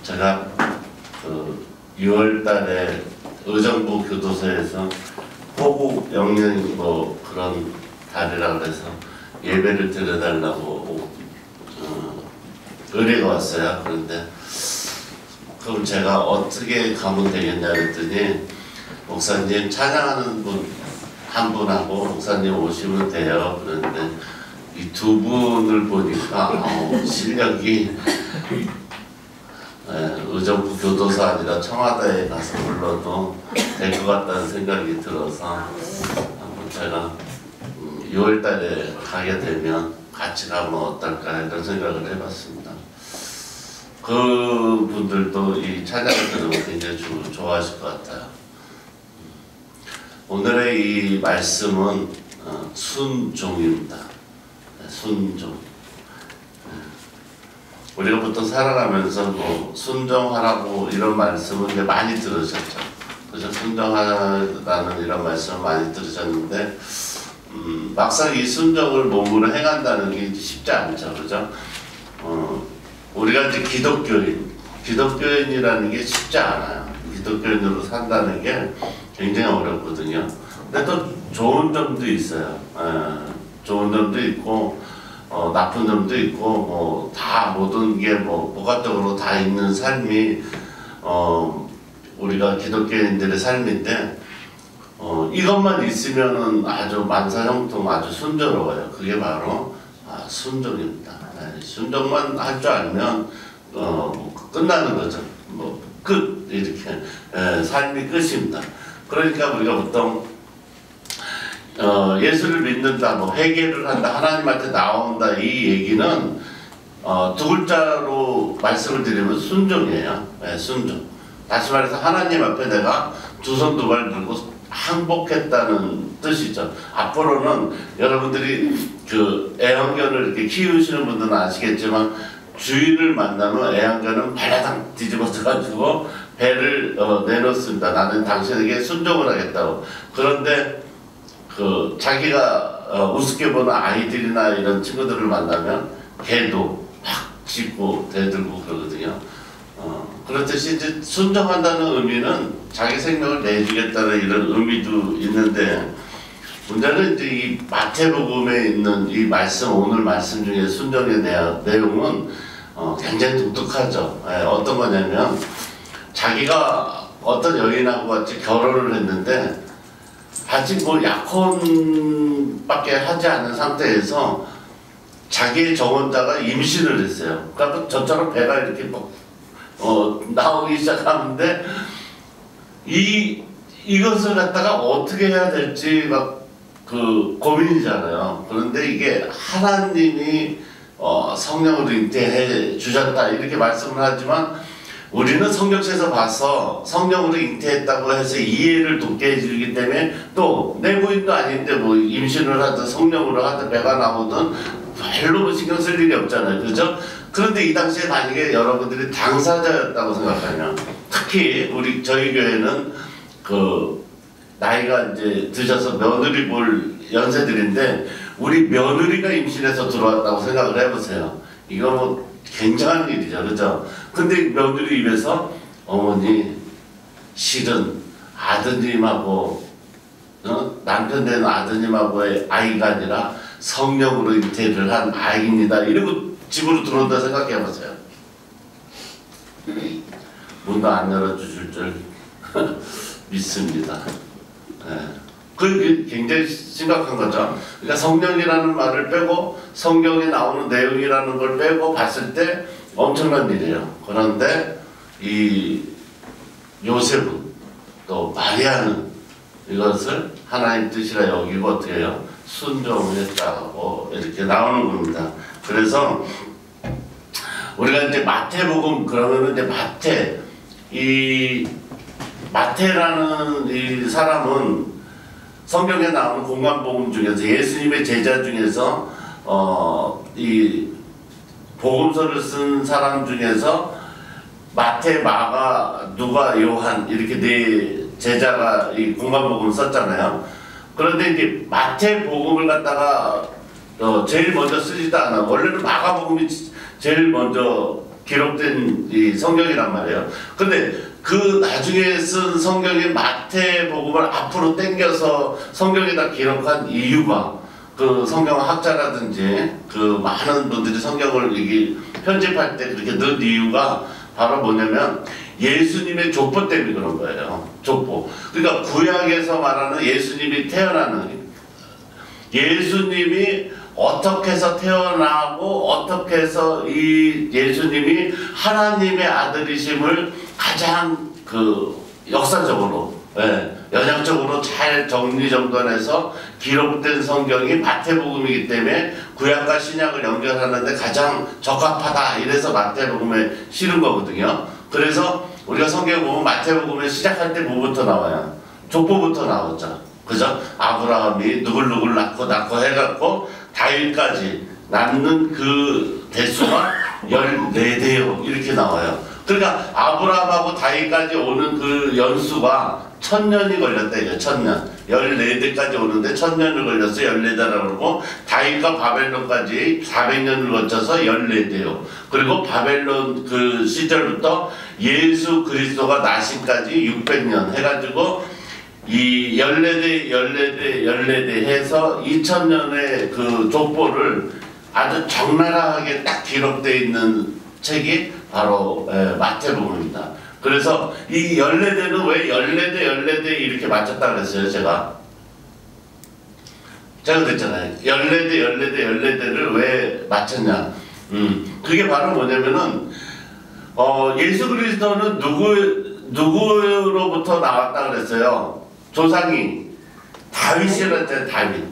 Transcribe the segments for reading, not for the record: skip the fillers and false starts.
제가 그 6월 달에 의정부 교도소에서 호국 영령 뭐 그런 달이라 그래서 예배를 드려달라고 의뢰가 왔어요. 그런데 그럼 제가 어떻게 가면 되겠냐 그랬더니 목사님 찬양하는 분 한 분하고 목사님 오시면 돼요. 그런데 이 두 분을 보니까 실력이 의정부 교도소 아니라 청와대에 가서 불러도 될 것 같다는 생각이 들어서 한번 제가 6월 달에 가게 되면 같이 가면 어떨까 이런 생각을 해봤습니다. 그 분들도 이 찬양을 들으면 굉장히 좋아하실 것 같아요. 오늘의 이 말씀은 순종입니다. 순종. 우리가 보통 살아가면서 뭐 순종하라고 이런 말씀을 이제 많이 들으셨죠. 그래서 순종하라는 이런 말씀을 많이 들으셨는데 막상 이 순종을 몸으로 행한다는 게 쉽지 않죠. 그죠? 우리가 이제 기독교인이라는 게 쉽지 않아요. 기독교인으로 산다는 게 굉장히 어렵거든요. 근데 또 좋은 점도 있어요. 좋은 점도 있고 나쁜 점도 있고 뭐 다 모든 게 뭐 복합적으로 다 있는 삶이 우리가 기독교인들의 삶인데 이것만 있으면은 아주 만사형통 아주 순조로워요. 그게 바로 순종입니다. 순종만 할 줄 알면 끝나는 거죠. 뭐 끝 이렇게 삶이 끝입니다. 그러니까 우리가 보통 예수를 믿는다, 뭐 회개를 한다, 하나님한테 나온다 이 얘기는 두 글자로 말씀을 드리면 순종이에요. 순종. 다시 말해서 하나님 앞에 내가 두 손 두 발 들고 항복했다는 뜻이죠. 앞으로는 여러분들이 그 애완견을 이렇게 키우시는 분들은 아시겠지만 주인을 만나면 애완견은 발라당 뒤집어져 가지고 배를 내놓습니다. 나는 당신에게 순종을 하겠다고. 그런데 그 자기가 우습게 보는 아이들이나 이런 친구들을 만나면 개도 막 짖고 대들고 그러거든요. 그렇듯이 이제 순종한다는 의미는 자기 생명을 내주겠다는 이런 의미도 있는데 문제는 이제 이 마태복음에 있는 이 말씀, 오늘 말씀 중에 순종의 내용은 굉장히 독특하죠. 어떤 거냐면 자기가 어떤 여인하고 같이 결혼을 했는데 아직 뭐 약혼밖에 하지 않은 상태에서 자기의 정혼자가 임신을 했어요. 그러니까 저처럼 배가 이렇게 막 나오기 시작하는데 이것을 갖다가 어떻게 해야 될지 막 그 고민이잖아요. 그런데 이게 하나님이 성령으로 잉태해 주셨다 이렇게 말씀을 하지만 우리는 성경책에서 봐서 성령으로 잉태했다고 해서 이해를 돕게 해주기 때문에 또 내 부인도 아닌데 뭐 임신을 하든 성령으로 하든 배가 나오든 별로 신경 쓸 일이 없잖아요. 그죠? 그런데 이 당시에 만약에 여러분들이 당사자였다고 생각하면 특히 저희 교회는 그 나이가 이제 드셔서 며느리 볼 연세들인데 우리 며느리가 임신해서 들어왔다고 생각을 해보세요. 이거 뭐 굉장한 일이죠. 그죠? 근데 며느리 입에서 어머니 실은 아드님하고 남편 되는 아드님하고의 아이가 아니라 성령으로 잉태를 한 아이입니다. 이러고 집으로 들어온다 생각해보세요. 문도 안 열어주실 줄 믿습니다. 그게 굉장히 심각한 거죠. 그러니까 성령이라는 말을 빼고 성경에 나오는 내용이라는 걸 빼고 봤을 때 엄청난 일이에요. 그런데 이 요셉은 또 마리아는 이것을 하나님 뜻이라 여기고 어떻게 해요? 순종했다고 이렇게 나오는 겁니다. 그래서 우리가 이제 마태복음 그러면은 이제 마태라는 이 사람은 성경에 나오는 공관복음 중에서 예수님의 제자 중에서 이 복음서를 쓴 사람 중에서 마태, 마가, 누가, 요한 이렇게 네 제자가 이 공관복음 썼잖아요. 그런데 이제 마태복음을 갖다가 제일 먼저 쓰지도 않아. 원래는 마가복음이 제일 먼저 기록된 이 성경이란 말이에요. 근데 그 나중에 쓴 성경인 마태복음을 앞으로 당겨서 성경에다 기록한 이유가 그 성경학자라든지 그 많은 분들이 성경을 이게 편집할 때 그렇게 넣은 이유가 바로 뭐냐면 예수님의 족보 때문에 그런 거예요. 족보. 그러니까 구약에서 말하는 예수님이 태어나는 예수님이 어떻게 해서 태어나고 어떻게 해서 이 예수님이 하나님의 아들이심을 가장 그 역사적으로 연약적으로 잘 정리정돈해서 기록된 성경이 마태복음이기 때문에 구약과 신약을 연결하는데 가장 적합하다 이래서 마태복음에 실은 거거든요. 그래서 우리가 성경 보면 마태복음에 시작할 때 뭐부터 나와요? 족보부터 나오죠. 그죠? 아브라함이 누굴 낳고 해갖고 다윗까지 낳는 그 대수가 14대요 이렇게 나와요. 그러니까 아브라함하고 다윗까지 오는 그 연수가 1000년이 걸렸다 이거 1000년 14대까지 오는데 1000년을 걸려서 14대라고 그러고 다윗과 바벨론까지 400년을 거쳐서 14대요. 그리고 바벨론 그 시절부터 예수 그리스도가 나심까지 600년 해가지고 이 14대 해서 2000년의 그 족보를 아주 적나라하게 딱 기록되어 있는 책이 바로 마태복음입니다. 그래서 이 14대는 왜 14대 이렇게 맞췄다 그랬어요? 제가 그랬잖아요. 14대를 왜 맞췄냐? 그게 바로 뭐냐면은 예수 그리스도는 누구로부터 나왔다 그랬어요? 조상이 다윗이랬대. 다윗.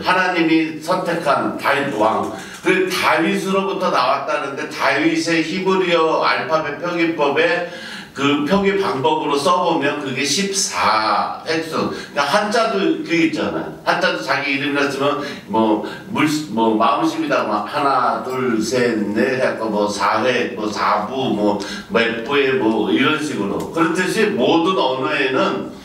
하나님이 선택한 다윗 왕. 그 다윗으로부터 나왔다는데 다윗의 히브리어 알파벳 표기법에 그 표기 방법으로 써보면 그게 14획수. 그러니까 한자도 그게 있잖아요. 한자도 자기 이름이라 쓰면 마음심이다. 하나, 둘, 셋, 넷 해갖고 뭐 4획, 뭐 4부, 뭐 몇 부에 뭐 이런 식으로. 그렇듯이 모든 언어에는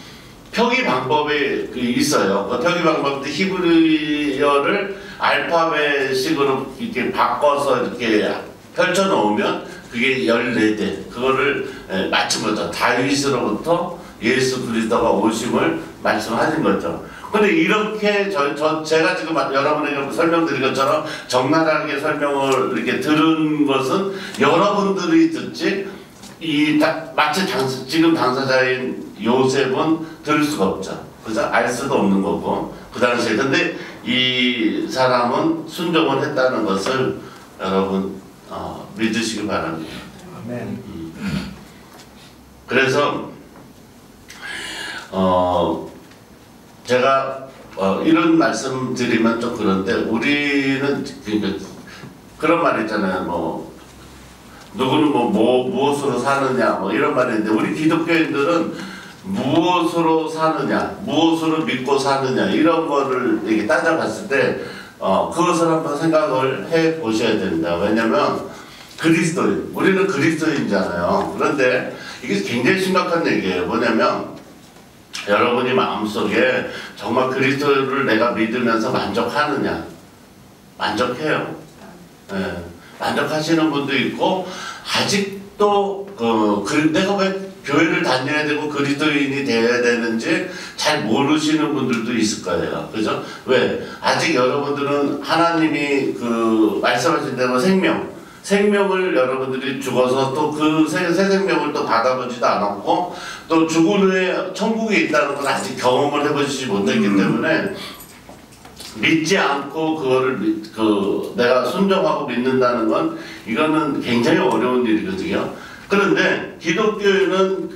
표기 방법이 있어요. 그 표기 방법도 히브리어를 알파벳식으로 이렇게 바꿔서 이렇게 펼쳐 놓으면 그게 14대. 그거를 맞춘 거죠. 다윗으로부터 예수 그리스도가 오심을 말씀하신 거죠. 근데 이렇게 제가 지금 여러분에게 설명드린 것처럼 적나라하게 설명을 이렇게 들은 것은 여러분들이 듣지 마치 지금 당사자인 요셉은 들을 수가 없죠. 그죠? 알 수도 없는 거고 그 당시에. 근데 이 사람은 순종을 했다는 것을 여러분 믿으시기 바랍니다. 아멘. 그래서 제가 이런 말씀 드리면 좀 그런데 우리는 그런 말 있잖아요. 누구는 무엇으로 사느냐 이런 말이 있는데 우리 기독교인들은 무엇으로 사느냐, 무엇으로 믿고 사느냐 이런 거를 이렇게 따져봤을 때 그것을 한번 생각을 해 보셔야 됩니다. 왜냐면 그리스도인, 우리는 그리스도인이잖아요. 그런데 이게 굉장히 심각한 얘기예요. 뭐냐면 여러분이 마음속에 정말 그리스도를 내가 믿으면서 만족하느냐? 만족해요. 만족하시는 분도 있고 아직도 내가 왜 교회를 다녀야 되고 그리스도인이 되어야 되는지 잘 모르시는 분들도 있을 거예요. 그죠? 왜? 아직 여러분들은 하나님이 말씀하신 대로 생명을 여러분들이 죽어서 또 그 새 생명을 또 받아보지도 않았고 또 죽은 후에 천국에 있다는 걸 아직 경험을 해보시지 못했기 때문에 믿지 않고 그거를 내가 순종하고 믿는다는 건 이거는 굉장히 어려운 일이거든요. 그런데 기독교에는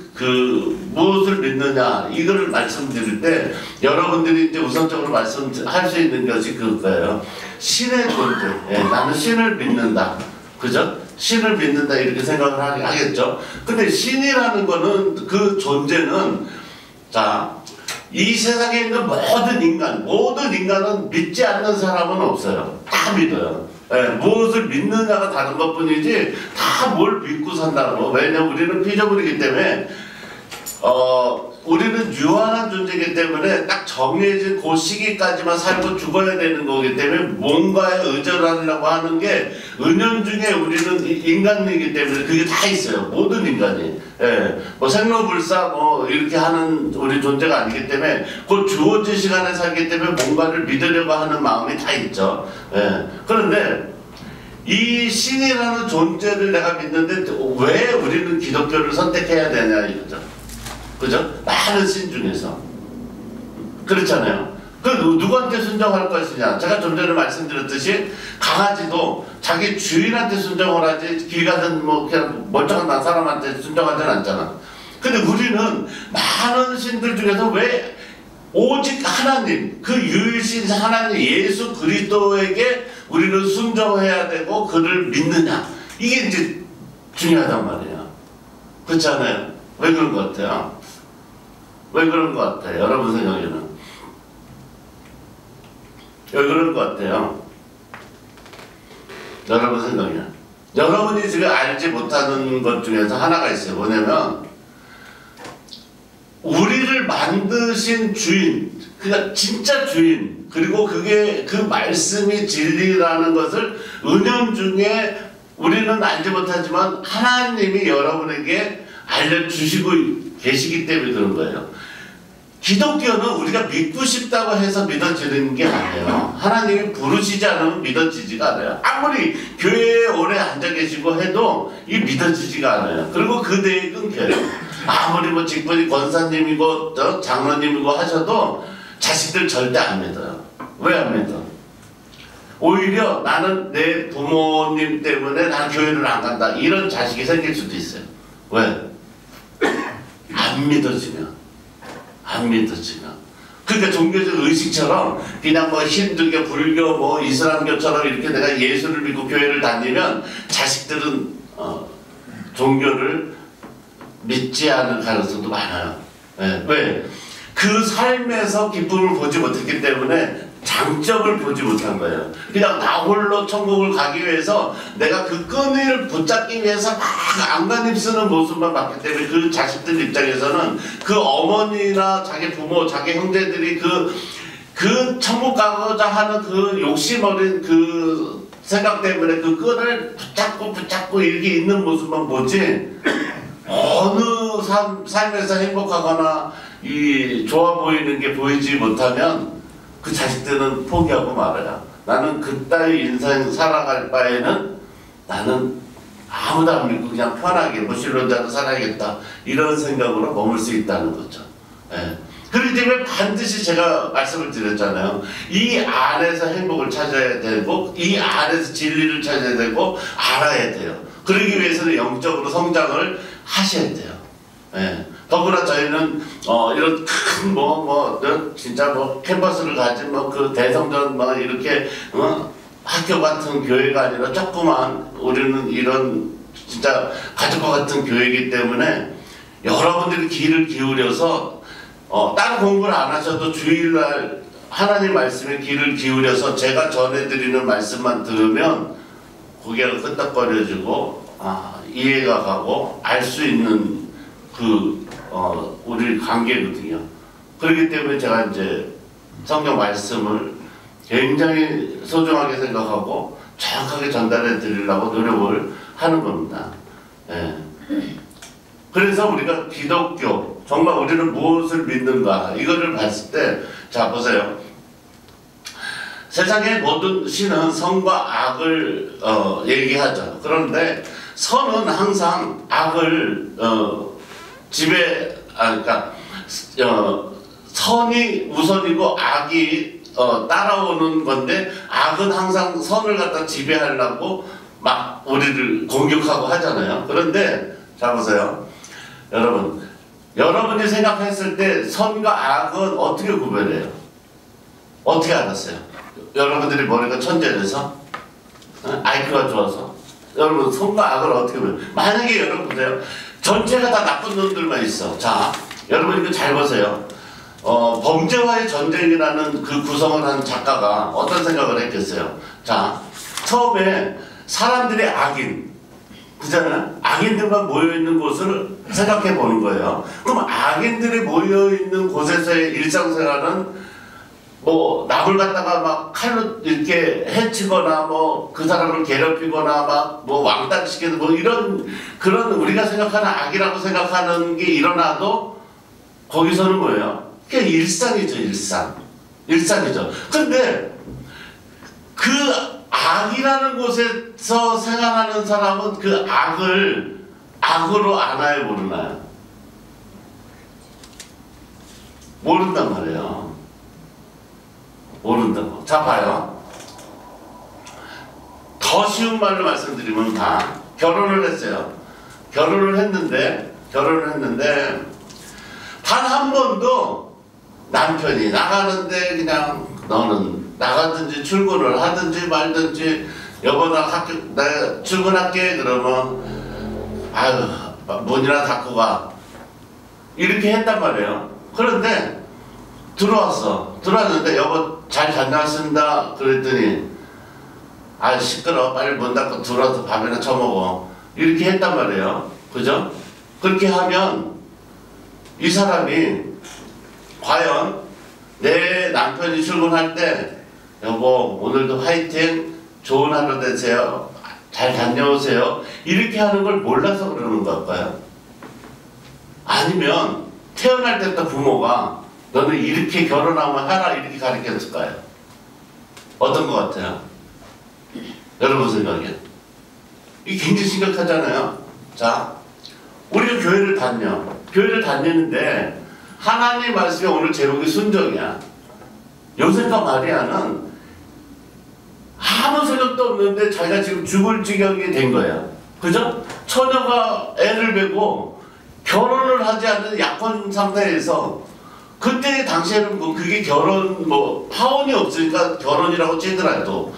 무엇을 믿느냐 이거를 말씀드릴 때 여러분들이 이제 우선적으로 말씀할 수 있는 것이 그거예요. 신의 존재. 나는 신을 믿는다. 그죠? 신을 믿는다 이렇게 생각을 하겠죠. 근데 신이라는 거는 그 존재는 이 세상에 있는 모든 인간은 믿지 않는 사람은 없어요. 다 믿어요. 무엇을 믿느냐가 다른 것 뿐이지 다 뭘 믿고 산다고. 왜냐면 우리는 피조물이기 때문에 우리는 유한한 존재이기 때문에 딱 정해진 그 시기까지만 살고 죽어야 되는 거기 때문에 뭔가에 의존하려고 하는 게 은연중에 우리는 인간이기 때문에 그게 다 있어요. 모든 인간이. 예, 뭐 생로불사 뭐 이렇게 하는 우리 존재가 아니기 때문에 그 주어진 시간에 살기 때문에 뭔가를 믿으려고 하는 마음이 다 있죠. 예, 그런데 이 신이라는 존재를 내가 믿는데 왜 우리는 기독교를 선택해야 되냐 이거죠. 그죠? 많은 신 중에서 그렇잖아요. 그 누구한테 순종할 것이냐. 제가 좀 전에 말씀드렸듯이 강아지도 자기 주인한테 순종을 하지 길 가든 뭐 그냥 멀쩡한 사람한테 순종하지는 않잖아. 근데 우리는 많은 신들 중에서 왜 오직 하나님, 그 유일신 하나님 예수 그리스도에게 우리는 순종해야 되고 그를 믿느냐. 이게 이제 중요하단 말이에요. 그렇지 않아요? 왜 그런 것 같아요? 왜 그런 것 같아요? 여러분 생각에는 왜 그런 것 같아요? 여러분 생각에는 여러분이 지금 알지 못하는 것 중에서 하나가 있어요. 뭐냐면 우리를 만드신 주인, 그러니까 진짜 주인, 그리고 그게 그 말씀이 진리라는 것을 은연중에 우리는 알지 못하지만 하나님이 여러분에게 알려주시고 계시기 때문에 그런 거예요. 기독교는 우리가 믿고 싶다고 해서 믿어지는 게 아니에요. 하나님이 부르시지 않으면 믿어지지가 않아요. 아무리 교회에 오래 앉아 계시고 해도 이 믿어지지가 않아요. 그리고 그 대에 끊겨요. 아무리 뭐 직분이 권사님이고 장로님이고 하셔도 자식들 절대 안 믿어요. 왜 안 믿어? 오히려 나는 내 부모님 때문에 난 교회를 안 간다. 이런 자식이 생길 수도 있어요. 왜? 안 믿어지면. 안 믿어지면. 그러니까 종교적 의식처럼 그냥 뭐 힌두교, 불교, 뭐 이슬람교처럼 이렇게 내가 예수를 믿고 교회를 다니면 자식들은 종교를 믿지 않을 가능성도 많아요. 네. 왜? 그 삶에서 기쁨을 보지 못했기 때문에 장점을 보지 못한 거예요. 그냥 나 홀로 천국을 가기 위해서 내가 그 끈을 붙잡기 위해서 막 안간힘 쓰는 모습만 봤기 때문에 그 자식들 입장에서는 그 어머니나 자기 부모, 자기 형제들이 그 천국 가고자 하는 그 욕심 어린 그 생각 때문에 그 끈을 붙잡고 이렇게 있는 모습만 보지 어느 삶에서 행복하거나 이 좋아 보이는 게 보이지 못하면 그 자식들은 포기하고 말아요. 나는 그따위 인생 살아갈 바에는 나는 아무도 안 믿고 그냥 편하게 무신론자로 살아야겠다. 이런 생각으로 머물 수 있다는 거죠. 예. 그렇기 때문에 반드시 제가 말씀을 드렸잖아요. 이 안에서 행복을 찾아야 되고 이 안에서 진리를 찾아야 되고 알아야 돼요. 그러기 위해서는 영적으로 성장을 하셔야 돼요. 예. 더구나 저희는 이런 큰 진짜 캠퍼스를 가진 그 대성전 이렇게 학교 같은 교회가 아니라 조그만 우리는 이런 진짜 가족과 같은 교회이기 때문에 여러분들이 귀를 기울여서 다른 공부를 안 하셔도 주일날 하나님 말씀에 귀를 기울여서 제가 전해드리는 말씀만 들으면 고개가 끄덕거려지고 이해가 가고 알 수 있는 우리 관계거든요. 그렇기 때문에 제가 이제 성경 말씀을 굉장히 소중하게 생각하고 정확하게 전달해 드리려고 노력을 하는 겁니다. 예. 그래서 우리가 기독교, 정말 우리는 무엇을 믿는가, 이거를 봤을 때, 자, 보세요. 세상의 모든 신은 선과 악을 얘기하죠. 그런데 선은 항상 악을 그러니까 선이 우선이고 악이 따라오는 건데 악은 항상 선을 갖다 지배하려고 막 우리를 공격하고 하잖아요. 그런데 자 보세요. 여러분이 생각했을 때 선과 악은 어떻게 구별해요? 어떻게 알았어요? 여러분들이 머리가 천재라서? IQ가 좋아서? 여러분 선과 악을 어떻게 보여요? 만약에 여러분 보세요. 전체가 다 나쁜 놈들만 있어. 자, 여러분 이거 잘 보세요. 범죄와의 전쟁이라는 그 구성을 한 작가가 어떤 생각을 했겠어요? 자, 처음에 사람들이 악인, 그잖아요? 악인들만 모여있는 곳을 생각해 보는 거예요. 그럼 악인들이 모여있는 곳에서의 일상생활은 뭐 남을 갖다가 막 칼로 이렇게 해치거나 뭐 그 사람을 괴롭히거나 막 뭐 왕따시키는 뭐 이런 그런 우리가 생각하는 악이라고 생각하는 게 일어나도 거기서는 뭐예요? 그게 일상이죠. 일상이죠. 근데 그 악이라는 곳에서 생활하는 사람은 그 악을 악으로 아나요, 모르나요? 모른단 말이에요. 모른다고. 자, 봐요. 더 쉬운 말로 말씀드리면 결혼을 했어요. 결혼을 했는데 단 한 번도 남편이 나가는데 그냥 너는 나가든지 출근을 하든지 말든지 여보 나 출근할게 그러면 아유 문이나 닫고 가 이렇게 했단 말이에요. 그런데 들어왔는데 여보 잘 다녀왔습니다 그랬더니 아 시끄러워 빨리 문 닫고 들어와서 밥이나 처먹어 이렇게 했단 말이에요. 그죠? 그렇게 하면 이 사람이 과연 내 남편이 출근할 때 여보 오늘도 화이팅 좋은 하루 되세요 잘 다녀오세요 이렇게 하는 걸 몰라서 그러는 걸까요? 아니면 태어날 때부터 부모가 너는 이렇게 결혼하면 하라 이렇게 가르쳤을까요? 어떤 것 같아요? 여러분 생각에 이게 굉장히 심각하잖아요. 자, 우리가 교회를 다니는데 하나님 말씀에 오늘 제목이 순종이야. 요셉과 마리아는 아무 생각도 없는데 자기가 지금 죽을 지경이 된 거야. 그죠? 처녀가 애를 베고 결혼을 하지 않는 약혼 상태에서 그때 당시에는 그게 결혼 파혼이 없으니까 결혼이라고 치더라도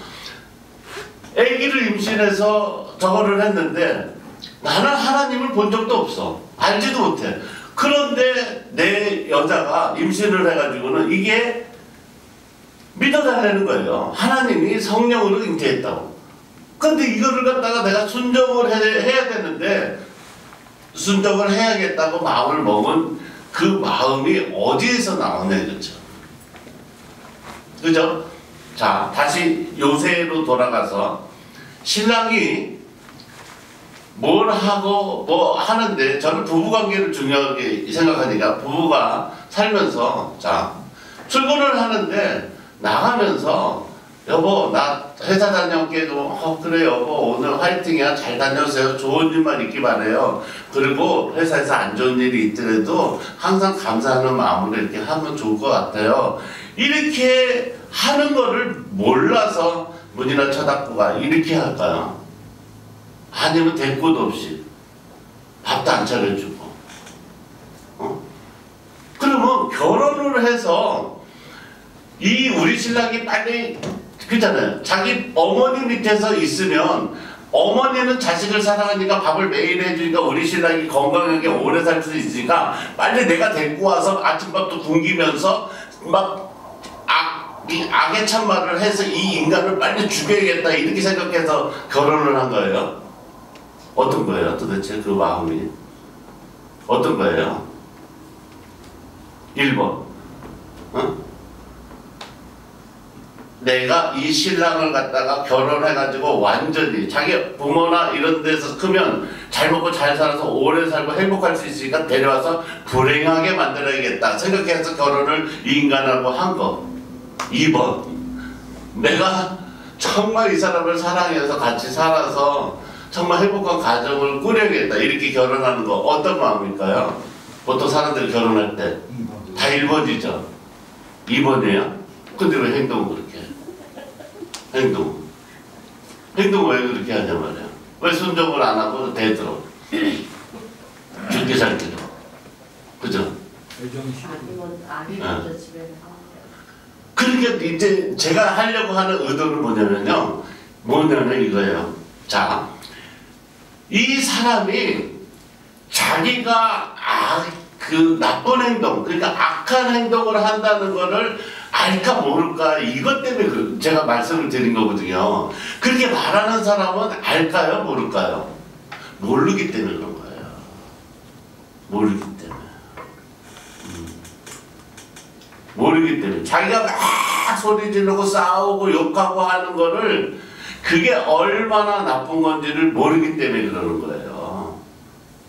아기를 임신해서 저거를 했는데 나는 하나님을 본 적도 없어. 알지도 못해. 그런데 내 여자가 임신을 해가지고는 이게 믿어달라는 거예요. 하나님이 성령으로 잉태했다고. 근데 이거를 갖다가 내가 순종을 해야 되는데 순종을 해야겠다고 마음을 먹은 그 마음이 어디에서 나오냐 이거죠. 그죠? 자, 다시 요새로 돌아가서 신랑이 뭘 하고 뭐 하는데 저는 부부관계를 중요하게 생각하니까 부부가 살면서 자 출근을 하는데 나가면서 여보 나 회사 다녀올게 그래 여보 오늘 화이팅이야 잘 다녀오세요 좋은 일만 있기 바래요 그리고 회사에서 안 좋은 일이 있더라도 항상 감사하는 마음으로 이렇게 하면 좋을 것 같아요 이렇게 하는 거를 몰라서 문이나 쳐닫고 가 이렇게 할까요? 아니면 대꾸도 없이 밥도 안 차려주고 그러면 결혼을 해서 이 우리 신랑이 빨리 그렇잖아요. 자기 어머니 밑에서 있으면 어머니는 자식을 사랑하니까 밥을 매일 해주니까 우리 신랑이 건강하게 오래 살 수 있으니까 빨리 내가 데리고 와서 아침밥도 굶기면서 막 악의 참말을 해서 이 인간을 빨리 죽여야겠다 이렇게 생각해서 결혼을 한 거예요. 어떤 거예요? 도대체 그 마음이 어떤 거예요? 1번 내가 이 신랑을 갖다가 결혼해가지고 완전히 자기 부모나 이런 데서 크면 잘 먹고 잘 살아서 오래 살고 행복할 수 있으니까 데려와서 불행하게 만들어야겠다 생각해서 결혼을 이 인간하고 한 거. 2번 내가 정말 이 사람을 사랑해서 같이 살아서 정말 행복한 가정을 꾸려야겠다 이렇게 결혼하는 거 어떤 마음일까요? 보통 사람들이 결혼할 때 다 1번이죠. 2번이에요? 근데 왜 행동은 그렇게 해? 행동은 왜 그렇게 하냐 말이야. 왜 순종을 안 하고 대들어 죽게 살기로 그죠? 아니면 집에 그러니까 이제 제가 하려고 하는 의도는 뭐냐면 이거예요. 자, 이 사람이 자기가 그 나쁜 행동, 그러니까 악한 행동을 한다는 거를 알까 모를까 이것 때문에 제가 말씀을 드린 거거든요. 그렇게 말하는 사람은 알까요, 모를까요? 모르기 때문에 그런 거예요. 모르기 때문에. 모르기 때문에. 자기가 막 소리 지르고 싸우고 욕하고 하는 거를 그게 얼마나 나쁜 건지를 모르기 때문에 그러는 거예요.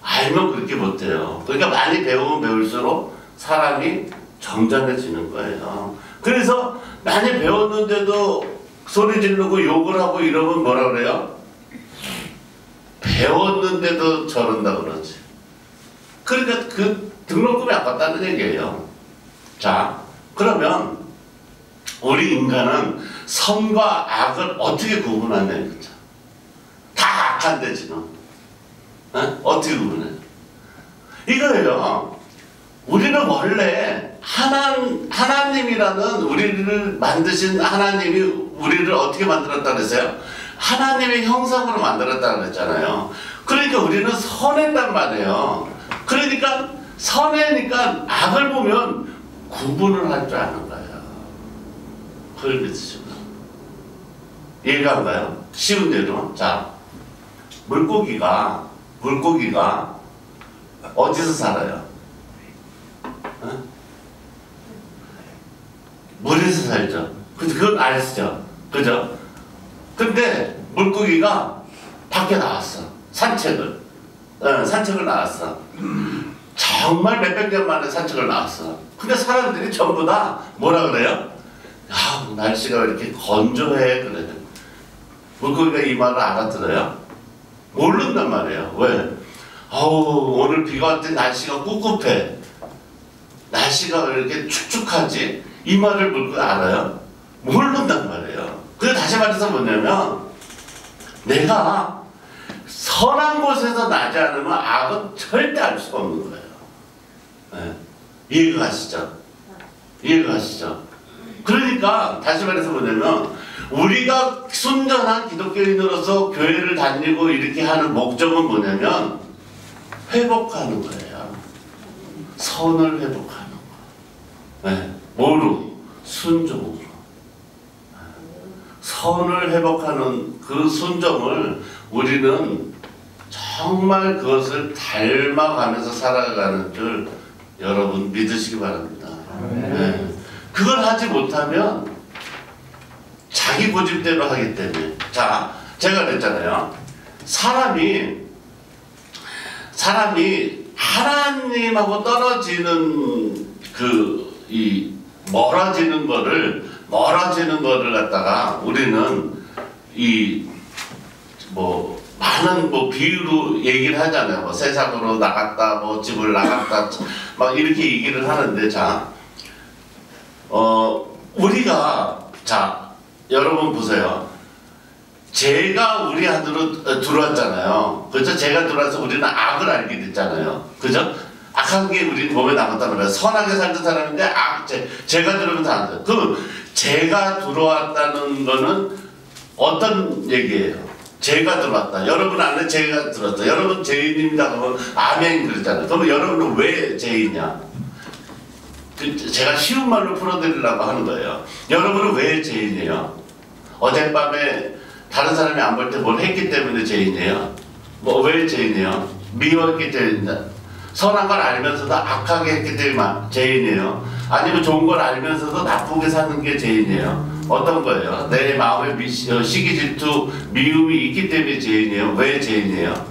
알면 그렇게 못해요. 그러니까 많이 배우면 배울수록 사람이 점잖해지는 거예요. 그래서 많이 배웠는데도 소리 지르고 욕을 하고 이러면 뭐라 그래요? 배웠는데도 저런다 그러지. 그러니까 그 등록금이 아깝다는 얘기예요. 자, 그러면 우리 인간은 선과 악을 어떻게 구분하냐 이거죠. 다 악한데 지금. 어떻게 구분해? 이거예요. 우리는 원래 하나님이라는 우리를 만드신 하나님이 우리를 어떻게 만들었다 그랬어요? 하나님의 형상으로 만들었다 그랬잖아요. 그러니까 우리는 선했단 말이에요. 그러니까 선해니까 악을 보면 구분을 할 줄 아는 거예요. 그걸 믿으시고. 이해가 안 가요? 쉬운 대로. 자, 물고기가 어디서 살아요? 물에서 살죠. 그건 아시죠? 그죠? 근데 물고기가 밖에 나왔어. 산책을 나왔어. 정말 몇백 년 만에 산책을 나왔어. 근데 사람들이 전부 다 뭐라 그래요? 야, 날씨가 왜 이렇게 건조해? 그래. 물고기가 이 말을 알아들어요? 모른단 말이에요. 왜? 오늘 비가 왔더니 날씨가 꿉꿉해. 날씨가 왜 이렇게 축축하지? 이 말을 물고기가 알아요? 모른단 말이에요. 그게 다시 말해서 뭐냐면 내가 선한 곳에서 나지 않으면 악은 절대 알 수가 없는 거예요. 네. 이해가 가시죠? 이해가 가시죠? 그러니까 다시 말해서 뭐냐면 우리가 순전한 기독교인으로서 교회를 다니고 이렇게 하는 목적은 뭐냐면 회복하는 거예요. 선을 회복하는 거. 네. 뭐로? 순종으로. 선을 회복하는 그 순종을 우리는 정말 그것을 닮아가면서 살아가는 줄 여러분 믿으시기 바랍니다. 네. 그걸 하지 못하면 자기 고집대로 하기 때문에. 자, 제가 그랬잖아요. 사람이 하나님하고 떨어지는 멀어지는 거를 갖다가 우리는 많은 비유로 얘기를 하잖아요. 뭐 세상으로 나갔다, 뭐 집을 나갔다, 막 이렇게 얘기를 하는데, 자, 여러분 보세요. 죄가 우리 안으로 들어왔잖아요. 그죠? 죄가 들어와서 우리는 악을 알게 됐잖아요. 그죠? 악한 게 우리 몸에 남았다는 거예요. 선하게 살던 사람인데 죄가 들어오면 다 안 돼요. 그럼 죄가 들어왔다는 거는 어떤 얘기예요? 죄가 들어왔다. 여러분 안에 죄가 들어왔다. 여러분 죄인입니다. 그러면 아멘 그랬잖아요. 그러면 여러분은 왜 죄이냐? 제가 쉬운 말로 풀어드리려고 하는 거예요. 여러분은 왜 죄인이에요? 어젯밤에 다른 사람이 안 볼 때 뭘 했기 때문에 죄인이에요? 왜 죄인이에요? 미워했기 때문에. 선한 걸 알면서도 악하게 했기 때문에 죄인이에요? 아니면 좋은 걸 알면서도 나쁘게 사는 게 죄인이에요? 어떤 거예요? 내 마음에 시기, 질투, 미움이 있기 때문에 죄인이에요? 왜 죄인이에요?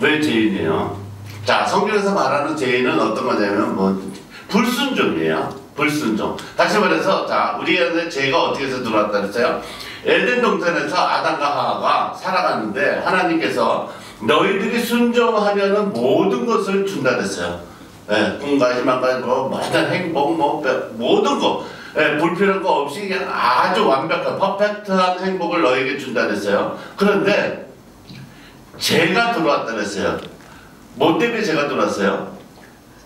왜 죄인이에요? 자, 성경에서 말하는 죄인은 어떤 거냐면 불순종이에요. 불순종. 다시 말해서, 자, 우리 안에 죄가 어떻게 해서 들어왔다 그랬어요? 에덴 동산에서 아담과 하와가 살아갔는데 하나님께서 너희들이 순종하면은 모든 것을 준다 그랬어요. 꿈과 희망과 모든 행복, 모든 거, 불필요한 거 없이 그냥 아주 완벽한 퍼펙트한 행복을 너에게 준다 그랬어요. 그런데 죄가 들어왔다 그랬어요. 뭐 때문에 죄가 들어왔어요?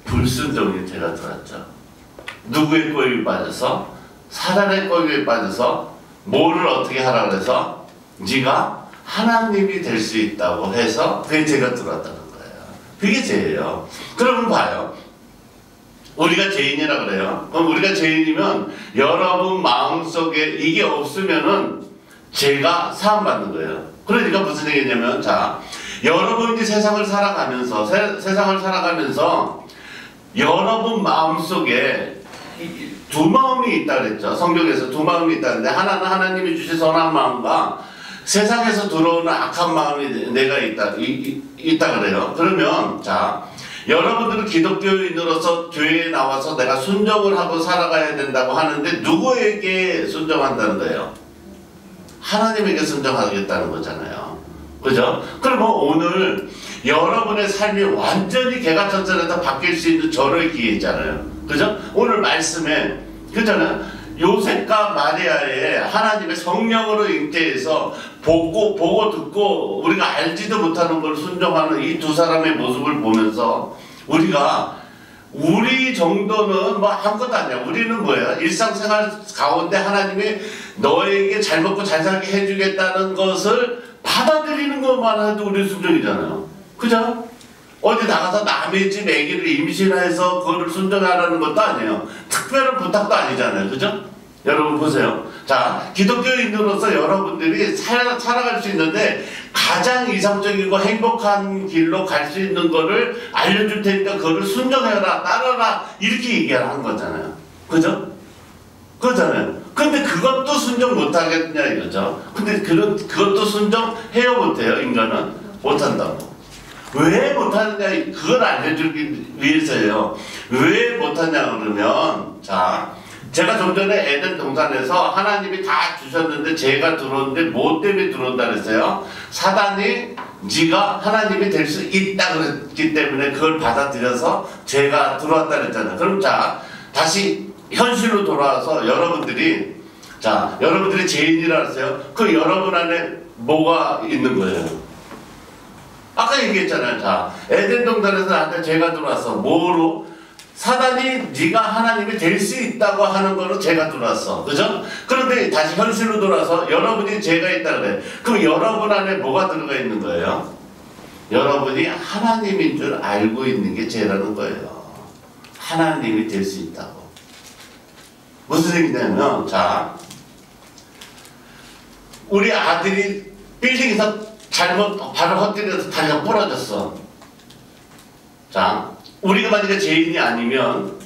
불순종이 죄가 들어왔죠. 누구의 꼬임에 빠져서? 사단의 꼬임에 빠져서 뭐를 어떻게 하라 그래서? 네가 하나님이 될 수 있다고 해서 그게 죄가 들어왔다는 거예요. 그게 죄예요. 그러면 봐요. 우리가 죄인이라 그래요. 그럼 우리가 죄인이면 여러분 마음속에 이게 없으면은 죄가 사함받는 거예요. 그러니까 무슨 얘기냐면, 자, 여러분이 세상을 살아가면서 세상을 살아가면서 여러분 마음속에 두 마음이 있다 그랬죠. 성경에서 두 마음이 있다는데 하나는 하나님이 주신 선한 마음과 세상에서 들어오는 악한 마음이 내가 있다 그래요. 그러면 자, 여러분들은 기독교인으로서 교회에 나와서 내가 순종을 하고 살아가야 된다고 하는데 누구에게 순종한다는 거예요? 하나님에게 순종하겠다는 거잖아요. 그죠? 그러면 오늘 여러분의 삶이 완전히 개가천선에서 바뀔 수 있는 절호의 기회잖아요. 그죠? 오늘 말씀에 그잖아요. 요셉과 마리아의 하나님의 성령으로 잉태해서 보고 듣고 우리가 알지도 못하는 걸 순종하는 이 두 사람의 모습을 보면서 우리 정도는 뭐 아무것도 아니야. 우리는 뭐야? 일상생활 가운데 하나님이 너에게 잘 먹고 잘 살게 해주겠다는 것을 받아들이는 것만 해도 우리 순종이잖아요. 그죠? 어디 나가서 남의 집 애기를 임신해서 그거를 순종하라는 것도 아니에요. 특별한 부탁도 아니잖아요. 그죠? 여러분 보세요. 자, 기독교인으로서 여러분들이 살아갈 수 있는데 가장 이상적이고 행복한 길로 갈 수 있는 거를 알려줄 테니까 그거를 순종해라, 따라라 이렇게 얘기하는 거잖아요. 그죠? 그렇잖아요. 근데 그것도 순종 못하겠냐 이거죠. 근데 그것도 순종해요 못해요? 인간은? 못한다고. 왜 못하느냐 그걸 알려주기 위해서예요. 왜 못하냐 그러면 자, 제가 좀 전에 에덴 동산에서 하나님이 다 주셨는데 죄가 들어오는데 뭐 때문에 들어온다 그랬어요? 사단이 네가 하나님이 될 수 있다 그랬기 때문에 그걸 받아들여서 죄가 들어왔다 그랬잖아요. 그럼 자, 다시 현실로 돌아와서 여러분들이 죄인이라 했어요. 그 여러분 안에 뭐가 있는 거예요? 아까 얘기했잖아요. 자, 에덴 동산에서 나한테 죄가 들어왔어. 뭐로? 사단이 네가 하나님이 될 수 있다고 하는 거로 죄가 들어왔어. 그죠? 그런데 다시 현실로 돌아서 여러분이 죄가 있다 그래. 그럼 여러분 안에 뭐가 들어가 있는 거예요? 여러분이 하나님인 줄 알고 있는 게 죄라는 거예요. 하나님이 될 수 있다고. 무슨 얘기냐면 자, 우리 아들이 빌딩에서 잘못 발을 헛디뎌서 다리가 부러졌어. 자, 우리가 만약에 죄인이 아니면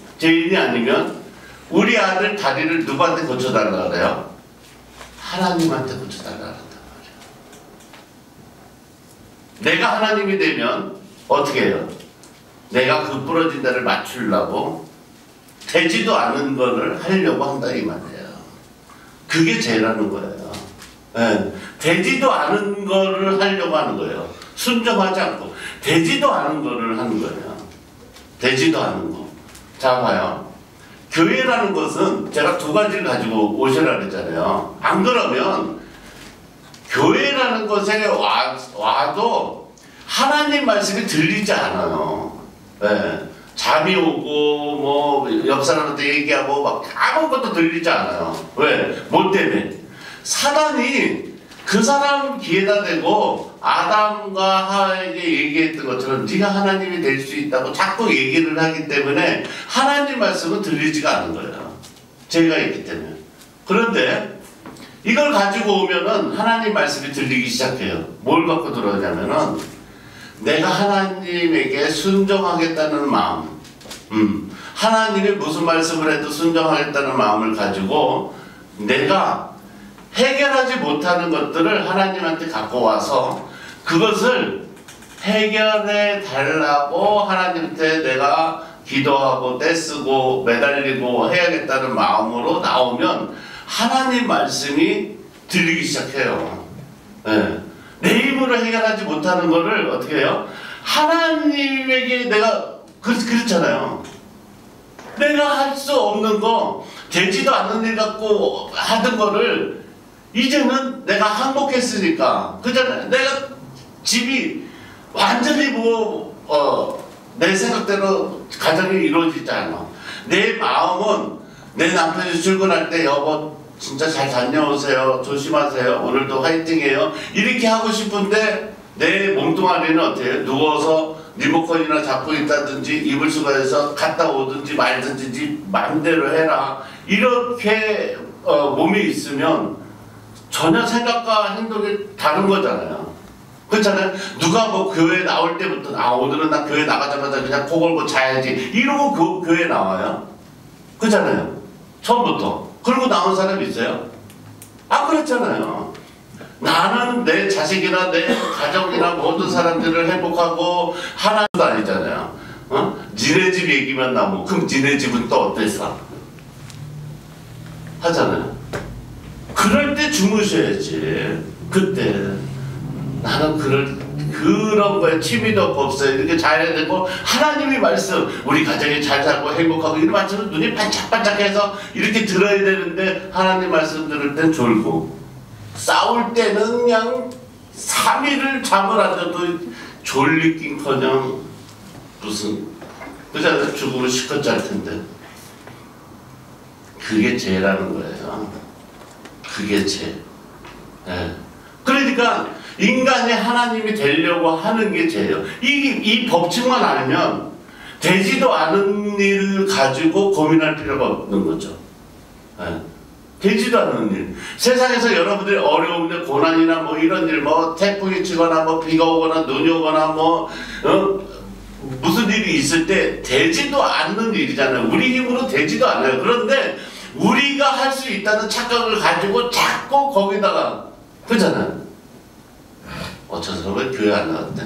우리 아들 다리를 누구한테 고쳐달라 그래요? 하나님한테 고쳐달라 그런단 말이야. 내가 하나님이 되면 어떻게 해요? 내가 그 부러진 데를 맞추려고 되지도 않은 거를 하려고 한다 이 말이에요. 그게 죄라는 거예요. 네. 되지도 않은 거를 하려고 하는 거예요. 순종하지 않고 되지도 않은 거를 하는 거예요. 되지도 않은 거. 자, 봐요. 교회라는 것은 제가 두 가지를 가지고 오시라 그랬잖아요. 안 그러면 교회라는 곳에 와도 하나님 말씀이 들리지 않아요. 네. 잠이 오고 뭐 옆 사람한테 얘기하고 막 아무것도 들리지 않아요. 왜? 뭐 때문에? 사단이 그 사람 귀에다 대고 아담과 하와에게 얘기했던 것처럼 네가 하나님이 될 수 있다고 자꾸 얘기를 하기 때문에 하나님 말씀은 들리지가 않은 거예요. 죄가 있기 때문에. 그런데 이걸 가지고 오면은 하나님 말씀이 들리기 시작해요. 뭘 갖고 들어오냐면은 내가 하나님에게 순종하겠다는 마음, 하나님이 무슨 말씀을 해도 순종하겠다는 마음을 가지고 내가 해결하지 못하는 것들을 하나님한테 갖고 와서 그것을 해결해 달라고 하나님한테 내가 기도하고 떼쓰고 매달리고 해야겠다는 마음으로 나오면 하나님 말씀이 들리기 시작해요. 네. 내 힘으로 해결하지 못하는 거를 어떻게 해요? 하나님에게 내가 그렇잖아요. 내가 할 수 없는 거, 되지도 않는 일 갖고 하던 거를 이제는 내가 항복했으니까. 그잖아요. 내가 집이 완전히 내 생각대로 가정이 이루어지지 않아. 내 마음은 내 남편이 출근할 때 여보 진짜 잘 다녀오세요. 조심하세요. 오늘도 화이팅해요. 이렇게 하고 싶은데 내 몸뚱아리는 어때요? 누워서 리모컨이나 잡고 있다든지 이불 수거해서 갔다 오든지 말든지 마음대로 해라. 이렇게 몸이 있으면 전혀 생각과 행동이 다른 거잖아요. 그렇잖아요. 누가 뭐 교회 나올 때부터 오늘은 나 교회 나가자마자 그냥 코 골고 자야지 이러고 교회 나와요? 그렇잖아요. 처음부터. 그러고 나온 사람이 있어요? 그렇잖아요. 나는 내 자식이나 내 가정이나 모든 사람들을 행복하고 하나도 아니잖아요. 니네 집 얘기만 나오고 그럼 니네 집은 또 어땠어? 하잖아요. 그럴 때 주무셔야지. 그때 나는 그런 거에 취미도 없어요. 이렇게 잘해야 되고 하나님의 말씀 우리 가정이 잘 살고 행복하고 이런 말씀은 눈이 반짝반짝해서 이렇게 들어야 되는데 하나님 말씀 들을 땐 졸고 싸울 때는 그냥 3일을 잠을 안 자도 졸리긴커녕 무슨 그잖아요. 죽으면 실컷 잘 텐데 그게 죄라는 거예요. 그게 죄. 네. 그러니까 인간이 하나님이 되려고 하는 게 죄예요. 이 법칙만 알면 되지도 않은 일을 가지고 고민할 필요가 없는 거죠. 네. 되지도 않은 일. 세상에서 여러분들이 어려움이나 고난이나 뭐 이런 일, 뭐 태풍이 치거나 뭐 비가 오거나 눈이 오거나 뭐 무슨 일이 있을 때 되지도 않는 일이잖아요. 우리 힘으로 되지도 않아요. 그런데 우리가 할 수 있다는 착각을 가지고 자꾸 거기다가 그렇잖아요. 어떤 사람은 교회 안 나갔대.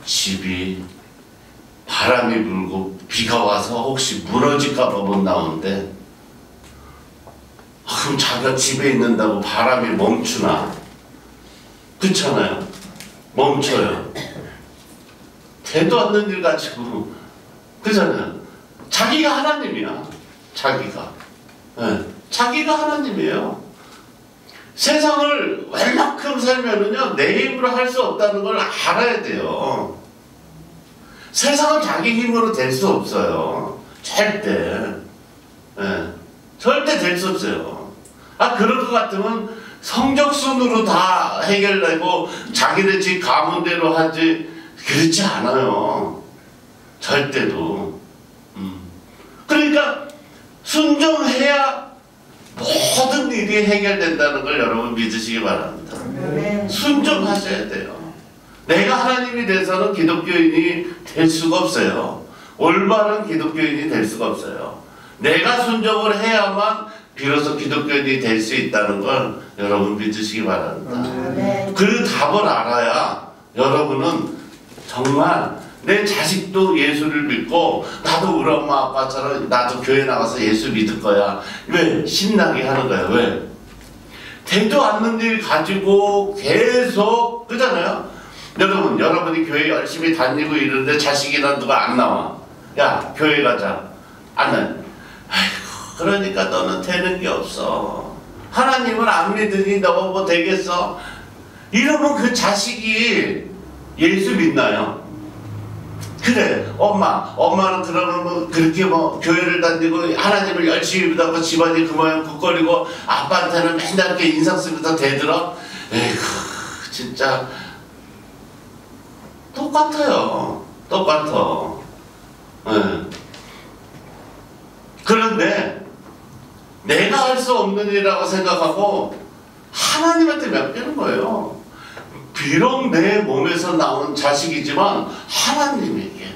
집이 바람이 불고 비가 와서 혹시 무너질까 봐 못 나오는데 그럼 자기가 집에 있는다고 바람이 멈추나? 그렇잖아요. 멈춰요. 되도 않는 일 가지고 그렇잖아요. 자기가 하나님이야. 자기가. 네. 자기가 하나님이에요. 세상을 웬만큼 살면은요 내 힘으로 할 수 없다는 걸 알아야 돼요. 세상은 자기 힘으로 될 수 없어요. 절대. 네. 절대 될 수 없어요. 그럴 것 같으면 성적순으로 다 해결되고 자기네 집 가문대로 하지 그렇지 않아요. 절대도. 그러니까 순종해야 모든 일이 해결된다는 걸 여러분 믿으시기 바랍니다. 순종하셔야 돼요. 내가 하나님이 돼서는 기독교인이 될 수가 없어요. 올바른 기독교인이 될 수가 없어요. 내가 순종을 해야만 비로소 기독교인이 될 수 있다는 걸 여러분 믿으시기 바랍니다. 그 답을 알아야 여러분은 정말 내 자식도 예수를 믿고 나도 우리 엄마 아빠처럼 나도 교회 나가서 예수 믿을 거야. 왜? 신나게 하는 거야. 왜? 되도 않는 일 가지고 계속 그러잖아요. 여러분이 교회 열심히 다니고 이러는데 자식이나 누가 안 나와. 야 교회 가자. 안 나와. 아이고 그러니까 너는 되는 게 없어. 하나님을 안 믿으니 너가 뭐 되겠어? 이러면 그 자식이 예수 믿나요? 그래 엄마는 그러면 뭐 그렇게 뭐 교회를 다니고 하나님을 열심히 믿고 집안이 그 모양 굳거리고 아빠한테는 맨날 이렇게 인상 쓰면서 대들어? 에이구 진짜 똑같아요. 똑같아. 네. 그런데 내가 할 수 없는 일이라고 생각하고 하나님한테 맡기는 거예요. 비록 내 몸에서 나온 자식이지만 하나님에게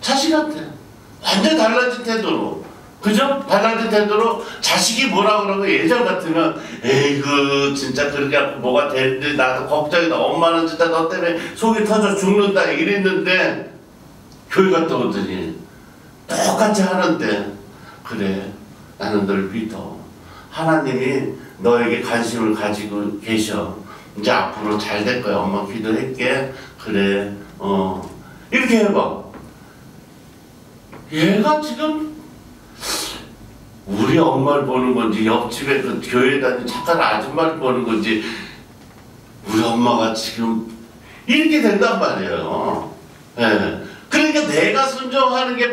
자식한테 완전 달라진 태도로 그죠? 달라진 태도로 자식이 뭐라 그러고 예전 같으면 에이그 진짜 그렇게 뭐가 되는데 나도 걱정이다. 엄마는 진짜 너 때문에 속이 터져 죽는다 이랬는데 교회 갔다 오더니 똑같이 하는데 그래 나는 널 믿어. 하나님이 너에게 관심을 가지고 계셔. 이제 앞으로 잘 될 거야. 엄마 기도할게. 그래. 이렇게 해봐. 얘가 지금 우리 엄마를 보는 건지 옆집에 그 교회 다니는 착한 아줌마를 보는 건지 우리 엄마가 지금 이렇게 된단 말이에요. 네. 그러니까 내가 순종하는 게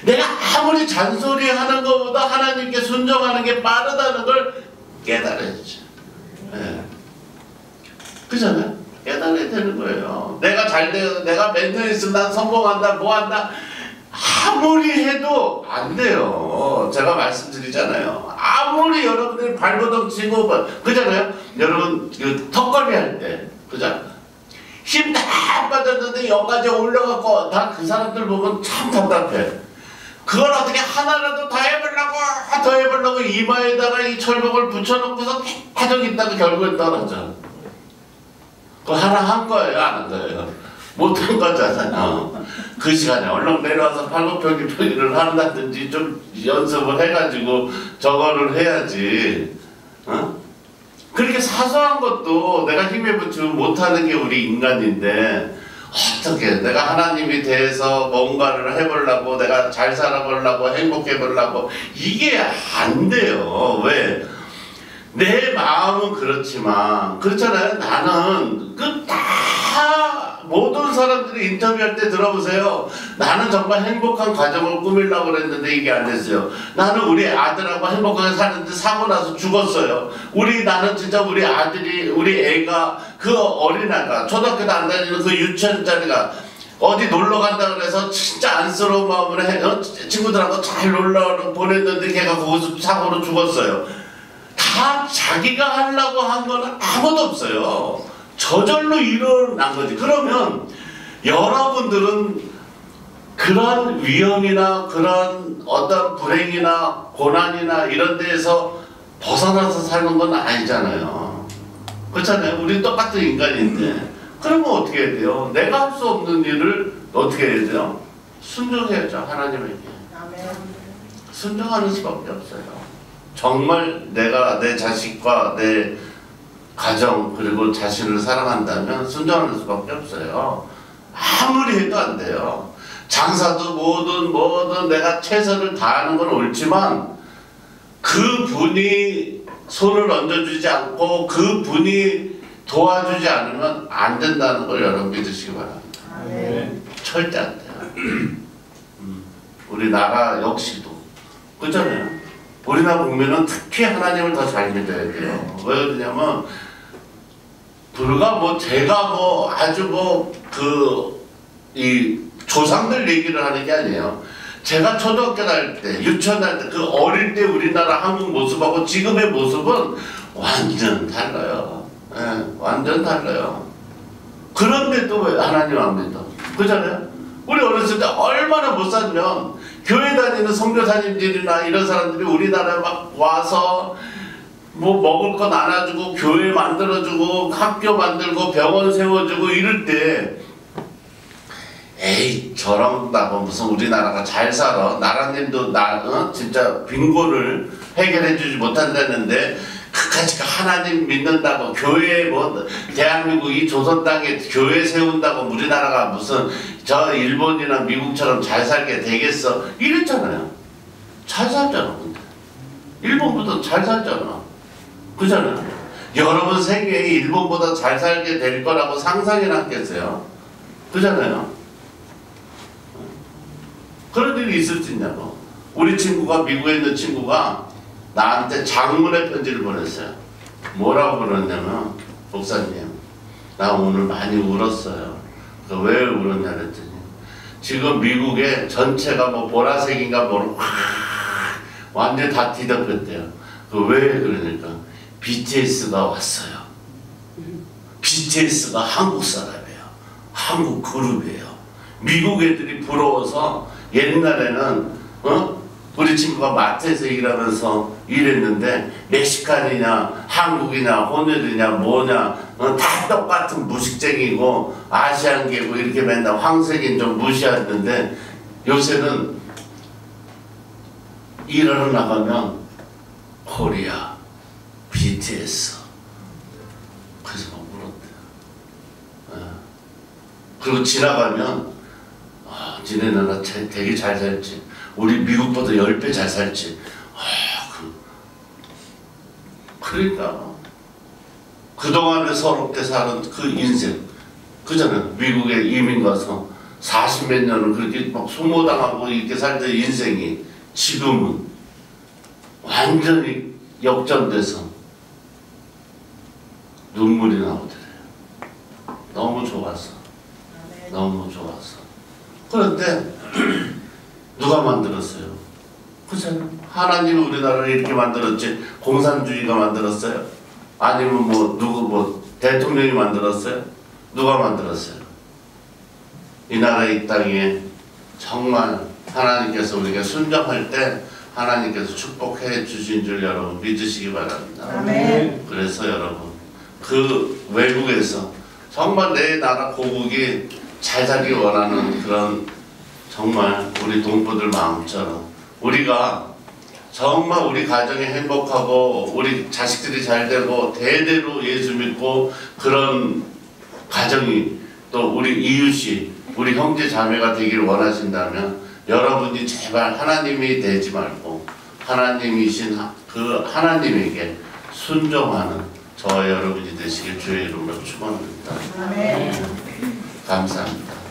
내가 아무리 잔소리하는 것보다 하나님께 순종하는 게 빠르다는 걸 깨달아야지. 네. 그잖아요. 깨달아야 되는 거예요. 내가 잘 돼요. 내가 몇 년 있으면 난 성공한다. 뭐한다. 아무리 해도 안 돼요. 제가 말씀드리잖아요. 아무리 여러분들이 발버둥 치고 그잖아요. 여러분 그 턱걸이 할 때 그잖아. 힘 다 빠졌는데 여기까지 올라가고 다 그 사람들 보면 참 답답해. 그걸 어떻게 하나라도 더 해보려고 이마에다가 이 철봉을 붙여놓고서 계속 있다가 결국엔 떨어져. 그거 하나 한 거예요, 안 한 거예요? 못 한 거잖아요. 그 시간에 얼른 내려와서 팔굽혀펴기를 한다든지 좀 연습을 해가지고 저거를 해야지. 어? 그렇게 사소한 것도 내가 힘에 붙이면 못하는 게 우리 인간인데 어떻게 내가 하나님이 대해서 뭔가를 해보려고 내가 잘 살아보려고 행복해보려고 이게 안 돼요. 왜? 내 마음은 그렇지만 그렇잖아요. 나는 다 모든 사람들이 인터뷰할 때 들어보세요. 나는 정말 행복한 가정을 꾸밀려고 그랬는데 이게 안 됐어요. 나는 우리 아들하고 행복하게 사는데 사고 나서 죽었어요. 나는 진짜 우리 아들이 우리 애가 그 어린아이가 초등학교도 안 다니는 그 유치원짜리가 어디 놀러 간다 그래서 진짜 안쓰러운 마음으로 친구들하고 잘 놀러 보냈는데 걔가 거기서 사고로 죽었어요. 다 자기가 하려고 한 거는 아무도 없어요. 저절로 일어난 거지. 그러면 여러분들은 그런 위험이나 그런 어떤 불행이나 고난이나 이런 데에서 벗어나서 사는 건 아니잖아요. 그렇잖아요. 우리 똑같은 인간인데. 그러면 어떻게 해야 돼요? 내가 할 수 없는 일을 어떻게 해야 돼요? 순종해야죠. 하나님에게. 순종하는 수밖에 없어요. 정말 내가 내 자식과 내 가정 그리고 자신을 사랑한다면 순종하는 수밖에 없어요. 아무리 해도 안 돼요. 장사도 뭐든 내가 최선을 다하는 건 옳지만 그분이 손을 얹어주지 않고 그분이 도와주지 않으면 안 된다는 걸 여러분 믿으시기 바랍니다. 절대 안 돼요. 우리나라 역시도 그렇잖아요. 우리나라 국민은 특히 하나님을 더 잘 믿어야 돼요. 왜 그러냐면 불과 제가 아주 이 조상들 얘기를 하는 게 아니에요. 제가 초등학교 다닐 때, 유치원 다닐 때, 그 어릴 때 우리나라 한국 모습하고 지금의 모습은 완전 달라요. 완전 달라요. 그런데도 왜 하나님 안 믿어? 그잖아요? 우리 어렸을 때 얼마나 못 살면 교회 다니는 선교사님들이나 이런 사람들이 우리나라에 막 와서 먹을 거 나눠주고 교회 만들어주고 학교 만들고 병원 세워주고 이럴 때 에이 저런다고 무슨 우리나라가 잘 살아 나라님도 진짜 빈곤을 해결해주지 못한다는데 그까짓 하나님 믿는다고 교회 대한민국 이 조선 땅에 교회 세운다고 우리나라가 무슨 저 일본이나 미국처럼 잘 살게 되겠어 이랬잖아요. 잘 살잖아. 근데 일본보다 잘 살잖아. 그잖아요. 여러분 생애에 일본보다 잘 살게 될 거라고 상상이나 했겠어요. 그잖아요. 그런 일이 있을 수 있냐고. 우리 친구가 미국에 있는 친구가 나한테 장문의 편지를 보냈어요. 뭐라고 보냈냐면 목사님 나 오늘 많이 울었어요. 왜 울었냐 그랬더니 지금 미국에 전체가 보라색인가 완전 다 뒤덮였대요. 왜 그러니까 BTS가 왔어요. BTS가 한국 사람이에요. 한국 그룹이에요. 미국 애들이 부러워서 옛날에는 우리 친구가 마트에서 일하면서 일했는데 멕시칸이냐 한국이냐 호늘이냐 뭐냐 다 똑같은 무식쟁이고 아시안계고 이렇게 맨날 황색인 좀 무시하는데 요새는 일하러 나가면 코리아 BTS 그래서 막 울었대요. 그리고 지나가면 니네 나라 되게 잘 살지 우리 미국보다 10배 잘 살지. 그러니까 그동안에 서럽게 사는 그 인생 그잖아요. 미국에 이민 가서 40몇 년을 그렇게 막 소모당하고 이렇게 살던 인생이 지금은 완전히 역전돼서 눈물이 나오더래요. 너무 좋았어. 너무 좋았어. 그런데 누가 만들었어요? 그잖아요. 하나님이 우리나라를 이렇게 만들었지 공산주의가 만들었어요? 아니면 뭐 누구 뭐 대통령이 만들었어요? 누가 만들었어요? 이 나라 이 땅에 정말 하나님께서 우리가 순종할 때 하나님께서 축복해 주신 줄 여러분 믿으시기 바랍니다. 아멘. 그래서 여러분 그 외국에서 정말 내 나라 고국이 잘 살기 원하는 그런 정말 우리 동포들 마음처럼 우리가 정말 우리 가정이 행복하고 우리 자식들이 잘 되고 대대로 예수 믿고 그런 가정이 또 우리 이웃이 우리 형제 자매가 되길 원하신다면 여러분이 제발 하나님이 되지 말고 하나님이신 그 하나님에게 순종하는 저와 여러분이 되시길 주의 이름으로 축원합니다. 아멘. 감사합니다.